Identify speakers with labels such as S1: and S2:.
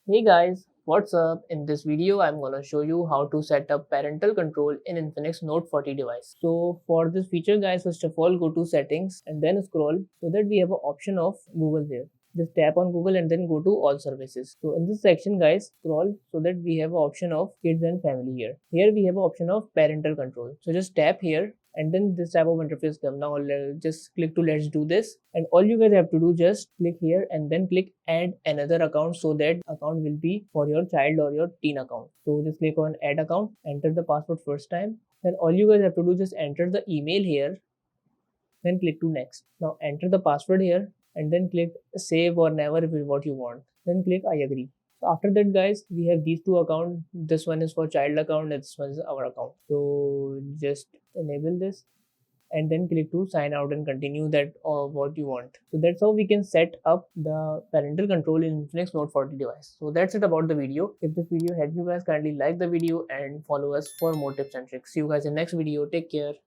S1: Hey guys, what's up? In this video, I'm gonna show you how to set up parental control in Infinix Note 40 device. So for this feature guys, first of all go to settings and then scroll so that we have an option of Google here. Just tap on Google and then go to all services. So in this section guys, scroll so that we have an option of kids and family here. Here we have an option of parental control. So just tap here and then this type of interface come. Now just click to let's do this, and all you guys have to do just click here and then click add another account so that account will be for your child or your teen account. So just click on add account, enter the password first time, then all you guys have to do just enter the email here, then click to next. Now enter the password here and then click save or never if it's what you want, then click I agree. So after that guys, we have these two accounts. This one is for child account and this one is our account. So just enable this and then click to sign out and continue that or what you want. So that's how we can set up the parental control in Infinix Note 40 device. So that's it about the video. If this video helped you guys, kindly like the video and follow us for more tips and tricks. See you guys in next video. Take care.